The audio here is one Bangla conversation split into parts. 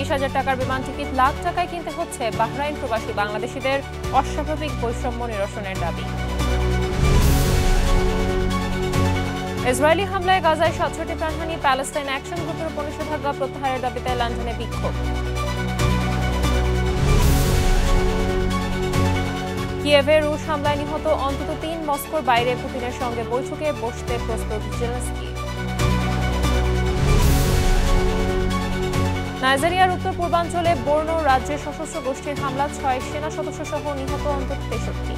20,000 টাকার বিমান টিকিট লাখ টাকায় কিনতে হচ্ছে বাহরাইন প্রবাসী বাংলাদেশিদের অস্বাভাবিক বৈষম্য নিরসনের দাবি। ইসরায়েলি হামলায় গাজায় 67 প্রাণহানি, প্যালেস্টাইন অ্যাকশন গ্রুপের উপর নিষেধাজ্ঞা প্রত্যাহারের দাবিতে লন্ডনে বিক্ষোভ। কিয়েভে রুশ হামলায় নিহত অন্তত 3 মস্কোর বাইরে পুতিনের সঙ্গে বৈঠকে বসতে প্রস্তুত জেলেনস্কি। নাইজেরিয়ার উত্তর পূর্বাঞ্চলে বোর্নো রাজ্যে সশস্ত্র গোষ্ঠীর হামলা, 6 সেনা সদস্য সহ নিহত অন্তত 63।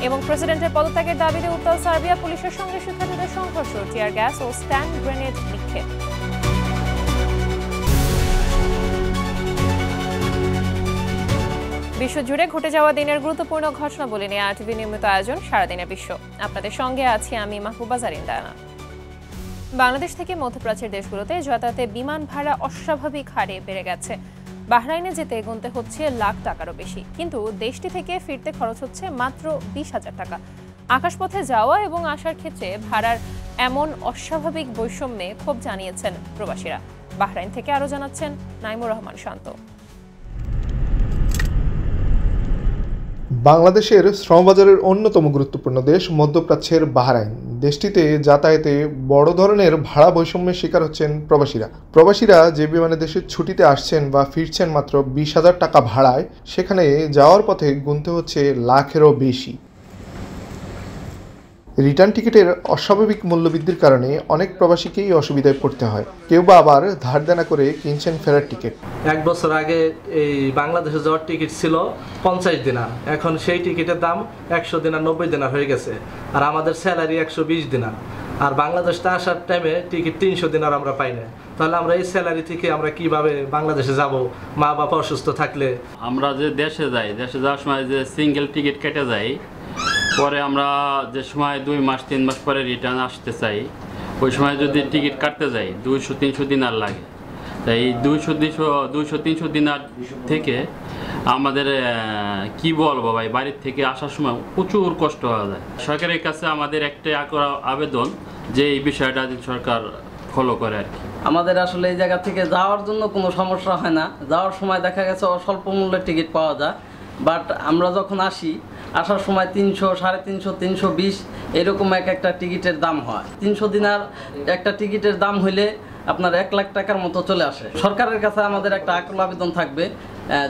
এবং প্রেসিডেন্টের পদত্যাগের দাবিতে উত্তাল সার্বিয়া, পুলিশের সঙ্গে শিক্ষার্থীদের সংঘর্ষ, টিয়ার গ্যাস ও স্ট্যান্ড গ্রেনেড নিক্ষেপ। বিশ্বজুড়ে ঘটে যাওয়া দিনের গুরুত্বপূর্ণ ঘটনা বলে নিয়ে আরটিভি নিয়মিত আয়োজন সারাদিনের বিশ্ব। আপনাদের সঙ্গে আছি আমি মাহবুবা জারিন্দানা। বাংলাদেশ থেকে মধ্যপ্রাচ্যের দেশগুলোতে যাতায়াতে বিমান ভাড়া অস্বাভাবিক হারে বেড়ে গেছে। বাহরাইনে যেতে গুনতে হচ্ছে লাখ টাকারও বেশি, কিন্তু দেশটি থেকে ফিরতে খরচ হচ্ছে মাত্র 20,000 টাকা। আকাশপথে যাওয়া এবং আসার ক্ষেত্রে ভাড়ার এমন অস্বাভাবিক বৈষম্যে ক্ষোভ জানিয়েছেন প্রবাসীরা। বাহরাইন থেকে আরও জানাচ্ছেন নাইমুর রহমান শান্ত। বাংলাদেশের শ্রমবাজারের অন্যতম গুরুত্বপূর্ণ দেশ মধ্যপ্রাচ্যের বাহরাইন। দেশটিতে যাতায়াতে বড় ধরনের ভাড়া বৈষম্যের শিকার হচ্ছেন প্রবাসীরা যে বিমানে দেশের ছুটিতে আসছেন বা ফিরছেন মাত্র 20,000 টাকা ভাড়ায়, সেখানে যাওয়ার পথে গুনতে হচ্ছে লাখেরও বেশি। রিটার্ন টিকিটের অস্বাভাবিক মূল্যবৃদ্ধির কারণে অনেক প্রবাসীকেই অসুবিধায় পড়তে হয়। কেউ বা আবার ধার দেনা করে কিনছেন ফেরার টিকিট। 1 বছর আগে এই বাংলাদেশে যাওয়ার টিকিট ছিল 50 দিনার, এখন সেই টিকিটের দাম 100 দিনার 90 দিনার হয়ে গেছে। আর আমাদের স্যালারি 120 দিনার, আর বাংলাদেশে আসার টাইমে টিকিট 300 দিনার আমরা পাই না। তাহলে আমরা এই স্যালারি থেকে আমরা কিভাবে বাংলাদেশে যাব? মা বাবা অসুস্থ থাকলে আমরা যে দেশে যাওয়ার সময় যে সিঙ্গেল টিকিট কেটে যাই, পরে আমরা যে সময় 2 মাস 3 মাস পরে রিটার্ন আসতে চাই, ওই সময় যদি টিকিট কাটতে যাই 200-300 দিনার লাগে। তাই 200-300 দিনার থেকে আমাদের কি বলবো ভাই, বাড়ির থেকে আসার সময় প্রচুর কষ্ট হয়ে যায়। সরকারের কাছে আমাদের একটাই আবেদন যে এই বিষয়টা সরকার ফলো করে আর কি। আমাদের আসলে এই জায়গা থেকে যাওয়ার জন্য কোনো সমস্যা হয় না। যাওয়ার সময় দেখা গেছে স্বল্প মূল্যের টিকিট পাওয়া যায়, বাট আমরা যখন আসার সময় 300, 350, 320 এরকম একটা টিকিটের দাম হয়। 300 দিনার একটা টিকিটের দাম হইলে আপনার 1 লাখ টাকার মতো চলে আসে। সরকারের কাছে আমাদের একটা আকুল আবেদন থাকবে,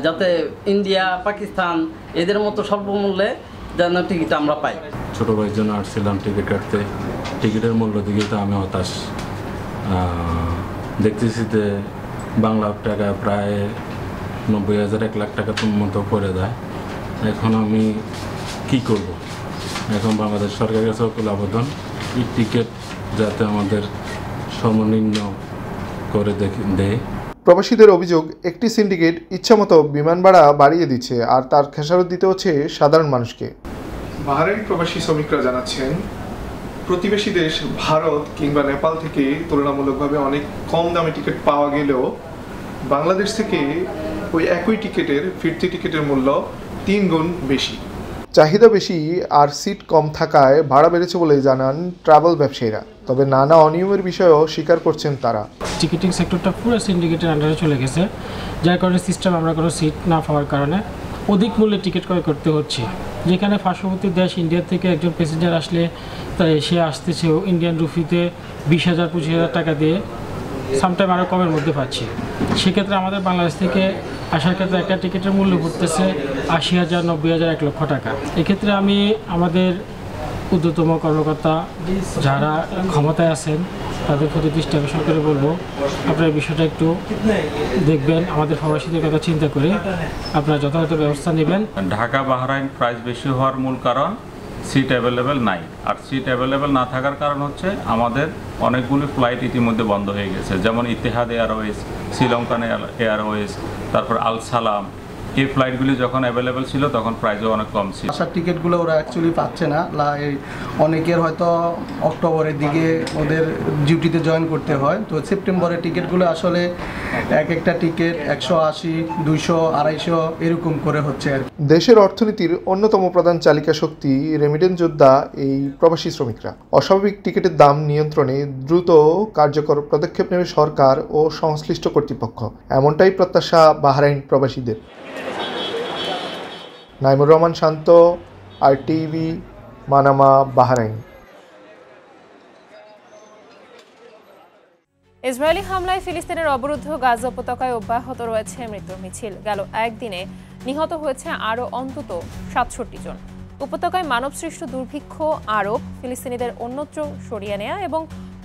যাতে ইন্ডিয়া, পাকিস্তান এদের মতো স্বল্প মূল্যে যেন টিকিট আমরা পাই। ছোটো ভাইয়ের জন্য আসছিলাম টিকিট কাটতে, টিকিটের মূল্য দিকে তো আমি হতাশ। দেখতেছি যে বাংলা টাকা প্রায় 90,000, 1 লাখ টাকা মতো পড়ে যায়। এখন আমি কি করব? এখন বাংলাদেশ সরকারের কাছে আকুল আবেদন, এই টিকিট যাতে আমাদের সর্বনিম্ন করে দেয়। প্রবাসীদের অভিযোগ, একটি সিন্ডিকেট ইচ্ছামতো বিমান ভাড়া বাড়িয়ে দিচ্ছে আর তার খেসারত দিতে হচ্ছে সাধারণ মানুষকে। বাহরাইন প্রবাসী শ্রমিকরা জানাচ্ছেন, প্রতিবেশী দেশ ভারত কিংবা নেপাল থেকে তুলনামূলকভাবে অনেক কম দামে টিকিট পাওয়া গেলেও বাংলাদেশ থেকে ওই একই টিকিটের ফিরতি টিকিটের মূল্য 3 গুণ বেশি। চাহিদা বেশি আর সিট কম থাকায় ভাড়া বেড়েছে বলে জানান ট্রাভেল ব্যবসায়ীরা। তবে নানা অনিয়মের বিষয়েও স্বীকার করছেন তারা। টিকিটিং সেক্টরটা পুরো সিন্ডিকেটের আন্ডারে চলে গেছে, যার কারণে সিস্টেম আমরা কোনো সিট না পাওয়ার কারণে অধিক মূল্যে টিকিট ক্রয় করতে হচ্ছে। যেখানে পার্শ্ববর্তী দেশ ইন্ডিয়া থেকে একজন প্যাসেঞ্জার আসলে তাই সে আসতেছে ইন্ডিয়ান রুপিতে 20,000-25,000 টাকা দিয়ে, সামটাইম আরও কমের মধ্যে পাচ্ছি। সেক্ষেত্রে আমাদের বাংলাদেশ থেকে আসার ক্ষেত্রে একটা টিকিটের মূল্য পড়তেছে 80,000, 90,000, 1 লক্ষ টাকা। এক্ষেত্রে আমি আমাদের ঊর্ধ্বতম কর্মকর্তা যারা ক্ষমতায় আছেন তাদের প্রতি দৃষ্টি আকর্ষণ করে বলবো, আপনারা এই বিষয়টা একটু দেখবেন, আমাদের প্রবাসীদের কথা চিন্তা করে আপনারা যথাযথ ব্যবস্থা নেবেন। ঢাকা বাহরাইন প্রাইস বেশি হওয়ার মূল কারণ সিট অ্যাভেলেবেল নাই। আর সিট অ্যাভেলেবেল না থাকার কারণ হচ্ছে আমাদের অনেকগুলি ফ্লাইট ইতিমধ্যে বন্ধ হয়ে গেছে, যেমন ইতিহাদ এয়ারওয়েজ, শ্রীলঙ্কান এয়ারওয়েজ, তারপর আল সালাম, এই ফ্লাইটগুলি যখন অ্যাভেলেবেল ছিল তখন প্রাইসও অনেক কম ছিল। আসার টিকিটগুলো ওরা অ্যাকচুয়ালি পাচ্ছে না, অনেকের হয়তো অক্টোবরের দিকে ওদের ডিউটিতে জয়েন করতে হয়, তো সেপ্টেম্বরের টিকিটগুলো আসলে একটা টিকিট 180, 200, 250 এরকম করে হচ্ছে আর কি। দেশের অর্থনীতির অন্যতম প্রধান চালিকা শক্তি রেমিটেন্স যোদ্ধা এই প্রবাসী শ্রমিকরা। অস্বাভাবিক টিকিটের দাম নিয়ন্ত্রণে দ্রুত কার্যকর পদক্ষেপ নেবে সরকার ও সংশ্লিষ্ট কর্তৃপক্ষ, এমনটাই প্রত্যাশা বাহরাইন প্রবাসীদের। নাইমুর রহমান শান্ত, RTV, মানামা, বাহরাইন। ইসরায়েলি হামলায় ফিলিস্তিনের অবরুদ্ধ গাজা উপত্যকায় অব্যাহত রয়েছে মৃত্যুর মিছিল। গেল একদিনে নিহত হয়েছে আরও অন্তত 67 জন। উপত্যকায় মানবসৃষ্ট দুর্ভিক্ষ, আরব ফিলিস্তিনিদের অন্যত্র সরিয়ে নেয়া এবং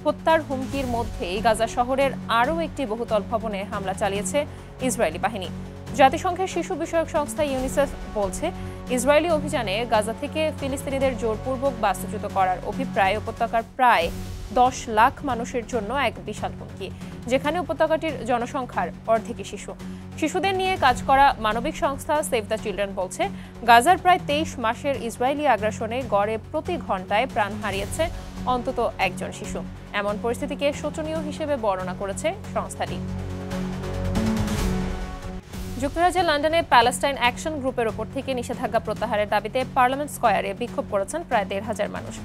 হত্যার হুমকির মধ্যেই গাজা শহরের আরও একটি বহুতল ভবনে হামলা চালিয়েছে ইসরায়েলি বাহিনী। জাতিসংঘের শিশু বিষয়ক সংস্থা ইউনিসেফ বলছে, ইসরায়েলি অভিযানে গাজা থেকে ফিলিস্তিনিদের জোরপূর্বক বাস্তুচ্যুত করার অভিপ্রায় উপত্যকার প্রায় 10 লাখ মানুষের জন্য এক বিশাল হুমকি, যেখানে উপত্যকাটির জনসংখ্যার অর্ধেকই শিশু। শিশুদের নিয়ে কাজ করা মানবিক সংস্থা সেভ দ্য চিলড্রেন বলছে, গাজার প্রায় 23 মাসের ইসরায়েলি আগ্রাসনে গড়ে প্রতি ঘন্টায় প্রাণ হারিয়েছে অন্তত একজন শিশু। এমন পরিস্থিতিকে শোচনীয় হিসেবে বর্ণনা করেছে সংস্থাটি। যুক্তরাজ্যের লন্ডনে প্যালেস্টাইন অ্যাকশন গ্রুপের ওপর থেকে নিষেধাজ্ঞা প্রত্যাহারের দাবিতে পার্লামেন্ট স্কয়ারে বিক্ষোভ করেছেন প্রায় 1,500 মানুষ।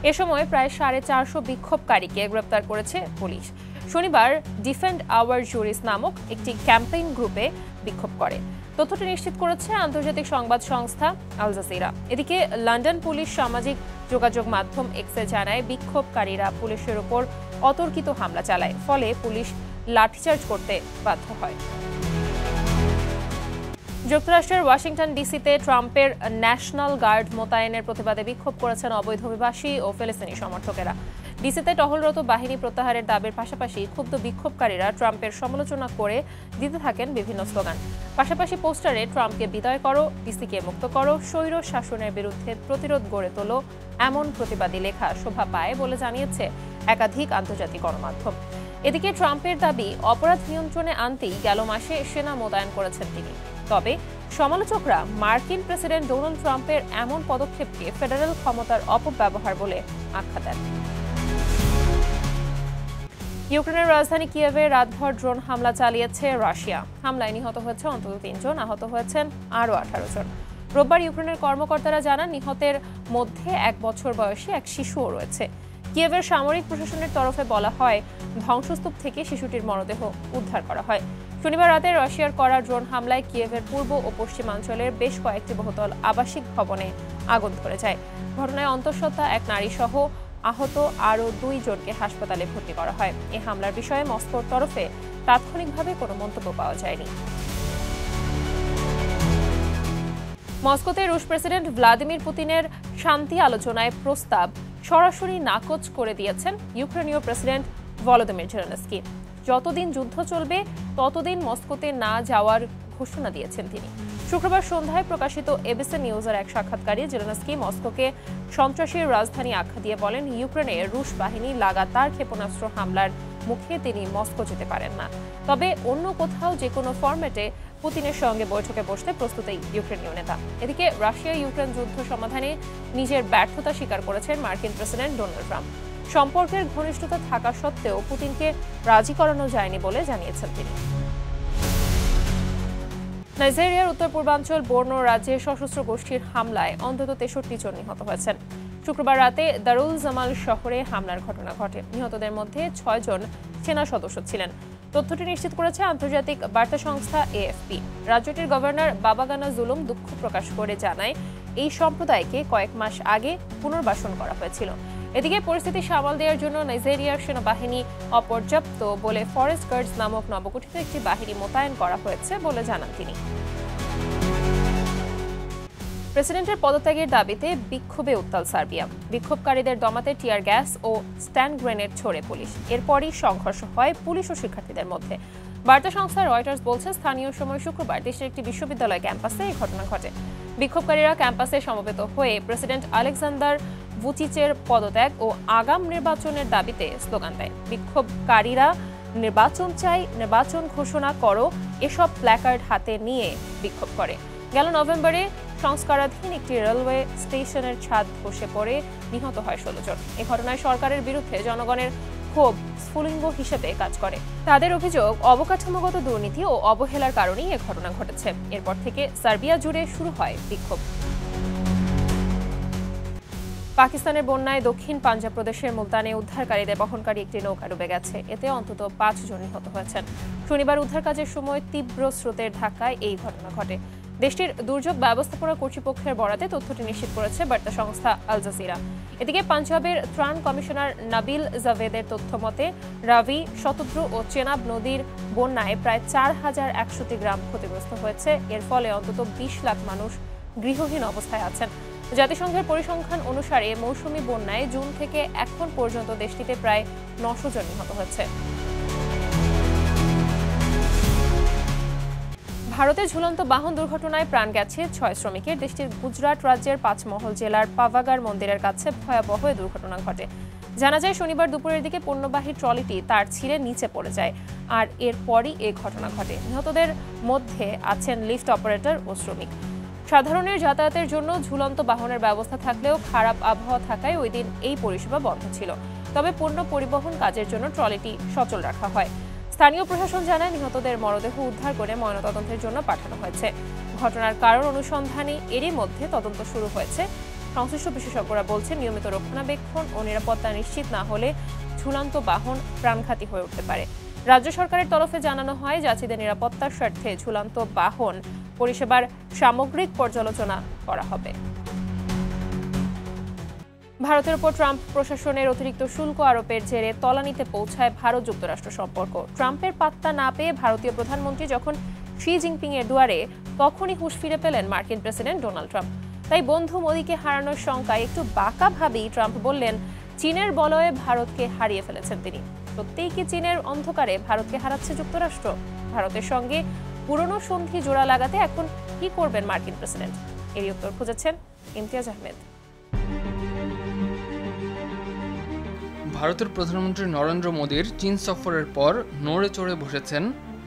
এ সময় প্রায় 450 বিক্ষোভকারীকে গ্রেপ্তার করেছে পুলিশ। শনিবার ডিফেন্ড আওয়ার জুরিস নামক একটি ক্যাম্পেইন গ্রুপে বিক্ষোভ করে। তথ্যটি নিশ্চিত করেছে আন্তর্জাতিক সংবাদ সংস্থা আল জাজিরা। এদিকে লন্ডন পুলিশ সামাজিক যোগাযোগ মাধ্যম এক্সে জানায়, বিক্ষোভকারীরা পুলিশের ওপর অতর্কিত হামলা চালায়, ফলে পুলিশ লাঠিচার্জ করতে বাধ্য হয়। যুক্তরাষ্ট্রের ওয়াশিংটন ডিসিতে ট্রাম্পের ন্যাশনাল গার্ড মোতায়েনের প্রতিবাদে বিক্ষোভ করেছেন অবৈধ অভিবাসী ও ফিলিস্তিনি সমর্থকেরা। ডিসিতে টহলরত বাহিনী প্রত্যাহারের দাবির পাশাপাশি ক্ষুব্ধ বিক্ষোভকারীরা ট্রাম্পের সমালোচনা করে দিতে থাকেন বিভিন্ন স্লোগান। পাশাপাশি পোস্টারে ট্রাম্পকে বিদায় করো, ডিসিকে মুক্ত করো, স্বৈর শাসনের বিরুদ্ধে প্রতিরোধ গড়ে তোলো এমন প্রতিবাদী লেখা শোভা পায় বলে জানিয়েছে একাধিক আন্তর্জাতিক গণমাধ্যম। এদিকে ট্রাম্পের দাবি, অপরাধ নিয়ন্ত্রণে আনতেই গেল মাসে সেনা মোতায়েন করেছেন তিনি। তবে সমালোচকরা মার্কিন প্রেসিডেন্ট ডোনাল্ড ট্রাম্পের এমন পদক্ষেপকে ফেডারেল ক্ষমতার অপব্যবহার বলে আখ্যা দেন। ইউক্রেনের রাজধানী কিয়েভে রাতভর ড্রোন হামলা চালিয়েছে রাশিয়া। হামলায় নিহত হয়েছে অন্তত 3 জন, আহত হয়েছেন আরও 18 জন। রোববার ইউক্রেনের কর্মকর্তারা জানান, নিহতের মধ্যে 1 বছর বয়সী এক শিশুও রয়েছে। কিয়েভের সামরিক প্রশাসনের তরফে বলা হয়, ধ্বংসস্তূপ থেকে শিশুটির মরদেহ উদ্ধার করা হয়। শনিবার রাতে রাশিয়ার করা ড্রোন হামলায় কিয়েভের পূর্ব ও পশ্চিমাঞ্চলের বেশ কয়েকটি বহুতল আবাসিক ভবনে আগুন ধরে যায়। ঘটনায় অন্তঃসত্ত্বা এক নারী সহ আহত আরও 2 জনকে হাসপাতালে ভর্তি করা হয়। এই হামলার বিষয়ে মস্কোর তরফে তাৎক্ষণিকভাবে কোনো মন্তব্য পাওয়া যায়নি। মস্কোতে রুশ প্রেসিডেন্ট ভ্লাদিমির পুতিনের শান্তি আলোচনায় প্রস্তাব সরাসরি নাকচ করে দিয়েছেন ইউক্রেনীয় প্রেসিডেন্ট ভলোদিমির জেলেনস্কি। যতদিন যুদ্ধ চলবে ততদিন মস্কোতে না যাওয়ার ঘোষণা দিয়েছেন তিনি। শুক্রবার সন্ধ্যায় প্রকাশিত এবিসি নিউজের এক সাক্ষাৎকারে জেলেনস্কি মস্কোকে সন্ত্রাসীর রাজধানী আখ্যা দিয়ে বলেন, ইউক্রেনে রুশ বাহিনী লাগাতার ক্ষেপণাস্ত্র হামলার মুখে তিনি মস্কো যেতে পারেন না। তবে অন্য কোথাও যে কোনো ফরম্যাটে পুতিনের সঙ্গে বৈঠকে বসতে প্রস্তুত এই ইউক্রেনীয় নেতা। এদিকে রাশিয়া ইউক্রেন যুদ্ধ সমাধানে নিজের ব্যর্থতা স্বীকার করেছেন মার্কিন প্রেসিডেন্ট ডোনাল্ড ট্রাম্প। সম্পর্কের ঘনিষ্ঠতা থাকা সত্ত্বেও পুতিনকে রাজি করানো যায়নি বলে জানিয়েছেন তিনি। নাইজেরিয়ার উত্তর পূর্বাঞ্চল বোর্নো রাজ্যে সশস্ত্র গোষ্ঠীর হামলায় অন্তত 63 জন নিহত হয়েছেন। শুক্রবার রাতে দারুল জামাল শহরে হামলার ঘটনা ঘটে। নিহতদের মধ্যে 6 জন সেনা সদস্য ছিলেন। তথ্যটি নিশ্চিত করেছে আন্তর্জাতিক বার্তা সংস্থা AFP। রাজ্যটির গভর্নর বাবাগানা জুলুম দুঃখ প্রকাশ করে জানায়, এই সম্প্রদায়কে কয়েক মাস আগে পুনর্বাসন করা হয়েছিল। এদিকে পরিস্থিতি সামাল দেওয়ার জন্য নাইজেরিয়ার সেনাবাহিনী অপর্যাপ্ত বলে ফরেস্ট গার্ডস নামক নবগঠিত একটি বাহিনী মোতায়েন করা হয়েছে বলে জানান তিনি। প্রেসিডেন্টের পদত্যাগের দাবিতে বিক্ষোভে উত্তাল সার্বিয়া। বিক্ষোভকারীদের দমাতে টিয়ার গ্যাস ও স্ট্যান্ড গ্রেনেড ছোড়ে পুলিশ। এরপরই সংঘর্ষ হয় পুলিশ ও শিক্ষার্থীদের মধ্যে। বার্তা সংস্থা রয়টার্স বলছে, স্থানীয় সময় শুক্রবার দেশের একটি বিশ্ববিদ্যালয় ক্যাম্পাসে এই ঘটনা ঘটে। বিক্ষোভকারীরা ক্যাম্পাসে সমবেত হয়ে প্রেসিডেন্ট আলেকজান্ডার ভুচিচের পদত্যাগ ও আগাম নির্বাচনের দাবিতে স্লোগান দেয়। বিক্ষোভকারীরা নির্বাচন চাই, নির্বাচন ঘোষণা করো এসব প্ল্যাকার্ড হাতে নিয়ে বিক্ষোভ করে। গেল নভেম্বরে সংস্কারাধীন একটি রেলওয়ে স্টেশনের ছাদ ধসে পড়ে নিহত হয় 16 জন। এই ঘটনায় সরকারের বিরুদ্ধে জনগণের ক্ষোভ স্ফুলিঙ্গ হিসেবে কাজ করে। তাদের অভিযোগ, অবকাঠামোগত দুর্নীতি ও অবহেলার কারণেই এ ঘটনা ঘটেছে। এরপর থেকে সার্বিয়া জুড়ে শুরু হয় বিক্ষোভ। পাকিস্তানের বন্যায় দক্ষিণ পাঞ্জাব প্রদেশের মুলতানে উদ্ধারকারীদের বহনকারী একটি নৌকা ডুবে গেছে। এতে অন্তত 5 জন নিহত হয়েছেন। শনিবার উদ্ধার কাজের সময় তীব্র স্রোতের ধাক্কায় এই ঘটনা ঘটে। দেশটির দুর্যোগ ব্যবস্থাপনা কর্তৃপক্ষের বরাতে তথ্যটি নিশ্চিত করেছে বার্তা সংস্থা আল জাজিরা। এদিকে পাঞ্জাবের ত্রাণ কমিশনার নাবিল জাভেদের তথ্য মতে রাভি, শতদ্রু ও চেনাব নদীর বন্যায় প্রায় 4100টি গ্রাম ক্ষতিগ্রস্ত হয়েছে। এর ফলে অন্তত 20 লাখ মানুষ গৃহহীন অবস্থায় আছেন। জাতিসংঘের পরিসংখ্যান অনুসারে মৌসুমী বন্যায় জুন থেকে এখন পর্যন্ত দেশটিতে প্রায় 900 জন নিহত হয়েছে। ভারতে ঝুলন্ত বাহন দুর্ঘটনায় প্রাণ গেছে 6 শ্রমিকের। দেশটির গুজরাট রাজ্যের 5 মহল জেলার পাভাগার মন্দিরের কাছে ভয়াবহ এই দুর্ঘটনা ঘটে। জানা যায় শনিবার দুপুরের দিকে পণ্যবাহী ট্রলিটি তার ছিঁড়ে নিচে পড়ে যায়, আর এরপরই এই ঘটনা ঘটে। নিহতদের মধ্যে আছেন লিফট অপারেটর ও শ্রমিক। সাধারণের যাতায়াতের জন্য ঝুলন্ত বাহনের ব্যবস্থা থাকলেও খারাপ আবহাওয়া থাকায় ওই দিন এই পরিষেবা বন্ধ ছিল। তবে পণ্য পরিবহন কাজের জন্য ট্রলিটি সচল রাখা হয়। স্থানীয় প্রশাসন জানায় নিহতদের মরদেহ উদ্ধার করে ময়নাতদন্তের জন্য পাঠানো হয়েছে। ঘটনার কারণ অনুসন্ধানে এরই মধ্যে তদন্ত শুরু হয়েছে। সংশ্লিষ্ট বিশেষজ্ঞরা বলছেন, নিয়মিত রক্ষণাবেক্ষণ ও নিরাপত্তা নিশ্চিত না হলে ঝুলন্ত বাহন প্রাণঘাতী হয়ে উঠতে পারে। রাজ্য সরকারের তরফে জানানো হয়, যাত্রীদের নিরাপত্তার স্বার্থে ঝুলন্ত বাহন পরিষেবার সামগ্রিক পর্যালোচনা করা হবে। ভারতের উপর ট্রাম্প প্রশাসনের অতিরিক্ত শুল্ক আরোপের জেরে তলানিতে পৌঁছায় ভারত যুক্তরাষ্ট্র সম্পর্ক। ট্রাম্পের পাত্তা না পেয়ে ভারতীয় প্রধানমন্ত্রী যখন শি জিনপিং এর দুয়ারে, তখনই হুঁশ ফিরে পেলেন মার্কিন প্রেসিডেন্ট ডোনাল্ড ট্রাম্প। তাই বন্ধু মোদিকে হারানোর শঙ্কায় একটু বাঁকাভাবেই ট্রাম্প বললেন, চীনের বলয়ে ভারতকে হারিয়ে ফেলেছেন তিনি। সত্যিই কি চীনের অন্ধকারে ভারতকে হারাচ্ছে যুক্তরাষ্ট্র? ভারতের সঙ্গে পুরনো সন্ধি জোড়া লাগাতে এখন কি করবেন মার্কিন প্রেসিডেন্ট? এরই উত্তর খুঁজেছেন ইমতিয়াজ আহমেদ। ভারতের প্রধানমন্ত্রী নরেন্দ্র মোদীর চীন সফরের পর নড়ে চড়ে বসেছেন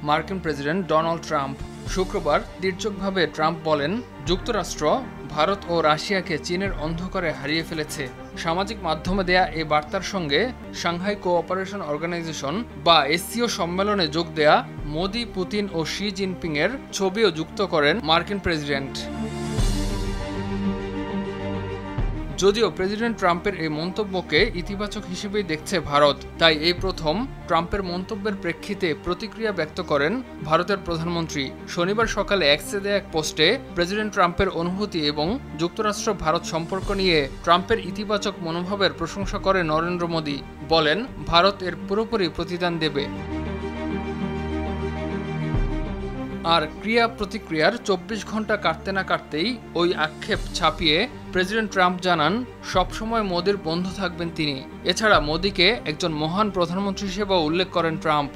মার্কিন প্রেসিডেন্ট ডোনাল্ড ট্রাম্প। শুক্রবার তীর্যকভাবে ট্রাম্প বলেন, যুক্তরাষ্ট্র ভারত ও রাশিয়াকে চীনের অন্ধকারে হারিয়ে ফেলেছে। সামাজিক মাধ্যমে দেয়া এই বার্তার সঙ্গে সাংহাই কোঅপারেশন অর্গানাইজেশন বা এসসিও সম্মেলনে যোগ দেয়া মোদি, পুতিন ও শি জিনপিং এর ছবিও যুক্ত করেন মার্কিন প্রেসিডেন্ট। যদিও প্রেসিডেন্ট ট্রাম্পের এই মন্তব্যকে ইতিবাচক হিসেবেই দেখছে ভারত, তাই এই প্রথম ট্রাম্পের মন্তব্যের প্রেক্ষিতে প্রতিক্রিয়া ব্যক্ত করেন ভারতের প্রধানমন্ত্রী। শনিবার সকালে এক্সে দেয়া এক পোস্টে প্রেসিডেন্ট ট্রাম্পের অনুভূতি এবং যুক্তরাষ্ট্র ভারত সম্পর্ক নিয়ে ট্রাম্পের ইতিবাচক মনোভাবের প্রশংসা করে নরেন্দ্র মোদী। বলেন, ভারত এর পুরোপুরি প্রতিদান দেবে। আর ক্রিয়া প্রতিক্রিয়ার 24 ঘন্টা কাটতে না কাটতেই ওই আক্ষেপ ছাপিয়ে প্রেসিডেন্ট ট্রাম্প জানান, সবসময় মোদির বন্ধু থাকবেন তিনি। এছাড়া মোদিকে একজন মহান প্রধানমন্ত্রী হিসেবেও উল্লেখ করেন ট্রাম্প।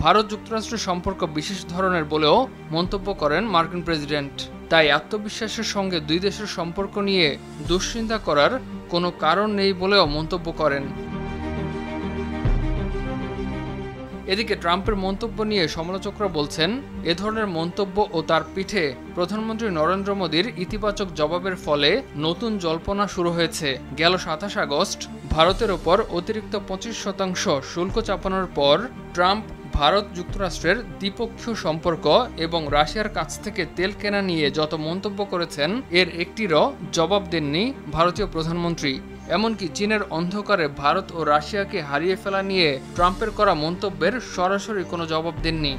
ভারত যুক্তরাষ্ট্রের সম্পর্ক বিশেষ ধরনের বলেও মন্তব্য করেন মার্কিন প্রেসিডেন্ট। তাই আত্মবিশ্বাসের সঙ্গে দুই দেশের সম্পর্ক নিয়ে দুশ্চিন্তা করার কোনো কারণ নেই বলেও মন্তব্য করেন। এদিকে ট্রাম্পের মন্তব্য নিয়ে সমালোচকরা বলছেন, এ ধরনের মন্তব্য ও তার পিঠে প্রধানমন্ত্রী নরেন্দ্র মোদীর ইতিবাচক জবাবের ফলে নতুন জল্পনা শুরু হয়েছে। গেল 27 আগস্ট ভারতের ওপর অতিরিক্ত 25% শুল্ক চাপানোর পর ট্রাম্প ভারত যুক্তরাষ্ট্রের দ্বিপক্ষীয় সম্পর্ক এবং রাশিয়ার কাছ থেকে তেল কেনা নিয়ে যত মন্তব্য করেছেন, এর একটিরও জবাব দেননি ভারতীয় প্রধানমন্ত্রী। এমনকি চীনের অন্ধকারে ভারত ও রাশিয়াকে হারিয়ে ফেলা নিয়ে ট্রাম্পের করা মন্তব্যের সরাসরি কোনো জবাব দেননি।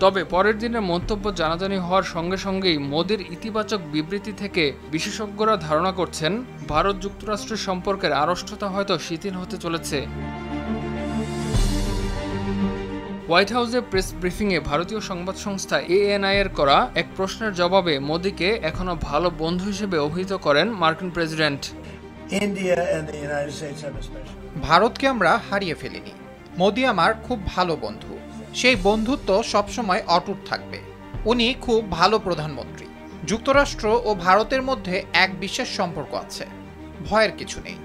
তবে পরের দিনের মন্তব্য জানাজানি হওয়ার সঙ্গে সঙ্গেই মোদির ইতিবাচক বিবৃতি থেকে বিশেষজ্ঞরা ধারণা করছেন, ভারত যুক্তরাষ্ট্রের সম্পর্কের আড়ষ্টতা হয়তো শিথিল হতে চলেছে। হোয়াইট হাউসে প্রেস ব্রিফিংয়ে ভারতীয় সংবাদ সংস্থা ANI এর করা এক প্রশ্নের জবাবে মোদিকে এখনো ভালো বন্ধু হিসেবে অভিহিত করেন মার্কিন প্রেসিডেন্ট। ভারতকে আমরা হারিয়ে ফেলিনি। মোদি আমার খুব ভালো বন্ধু, সেই বন্ধুত্ব সবসময় অটুট থাকবে। উনি খুব ভালো প্রধানমন্ত্রী। যুক্তরাষ্ট্র ও ভারতের মধ্যে এক বিশেষ সম্পর্ক আছে, ভয়ের কিছু নেই।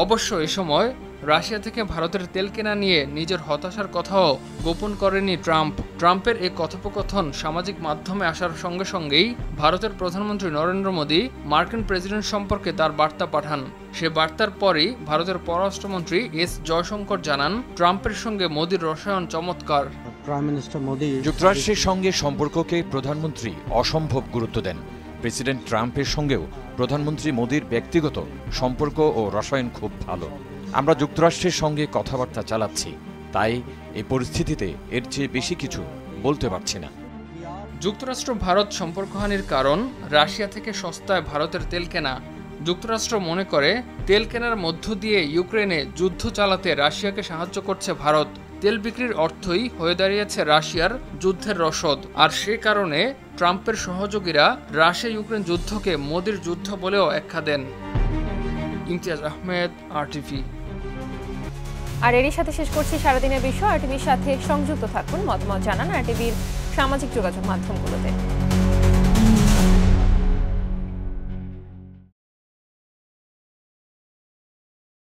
অবশ্য এ সময় রাশিয়া থেকে ভারতের তেল কেনা নিয়ে নিজের হতাশার কথাও গোপন করেনি ট্রাম্প। ট্রাম্পের এই কথোপকথন সামাজিক মাধ্যমে আসার সঙ্গে সঙ্গেই ভারতের প্রধানমন্ত্রী নরেন্দ্র মোদী মার্কিন প্রেসিডেন্ট সম্পর্কে তার বার্তা পাঠান। সে বার্তার পরই ভারতের পররাষ্ট্রমন্ত্রী এস জয়শঙ্কর জানান, ট্রাম্পের সঙ্গে মোদীর রসায়ন চমৎকার। যুক্তরাষ্ট্রের সঙ্গে সম্পর্ককে প্রধানমন্ত্রী অসম্ভব গুরুত্ব দেন। প্রেসিডেন্ট ট্রাম্পের সঙ্গেও প্রধানমন্ত্রী মোদীর ব্যক্তিগত সম্পর্ক ও রসায়ন খুব ভালো। আমরা যুক্তরাষ্ট্রের সঙ্গে কথাবার্তা চালাচ্ছি, তাই এই পরিস্থিতিতে এর চেয়ে বেশি কিছু বলতে পারছি না। যুক্তরাষ্ট্র ভারত সম্পর্কহানির কারণ রাশিয়া থেকে সস্তায় ভারতের তেল কেনা। যুক্তরাষ্ট্র মনে করে তেল কেনার মধ্য দিয়ে ইউক্রেনে যুদ্ধ চালাতে রাশিয়াকে সাহায্য করছে ভারত। তেল বিক্রির অর্থই হয়ে দাঁড়িয়েছে রাশিয়ার যুদ্ধের রসদ। আর সে কারণে ট্রাম্পের সহযোগীরা রাশিয়া ইউক্রেন যুদ্ধকে মোদির যুদ্ধ বলেও আখ্যা দেন। ইমতিয়াজ আহমেদ, RTV। আর এরই সাথে শেষ করছি সারাদিনের বিশ্ব। RTVর সাথে সংযুক্ত থাকুন, মতামত জানান RTVর সামাজিক যোগাযোগ মাধ্যমগুলোতে।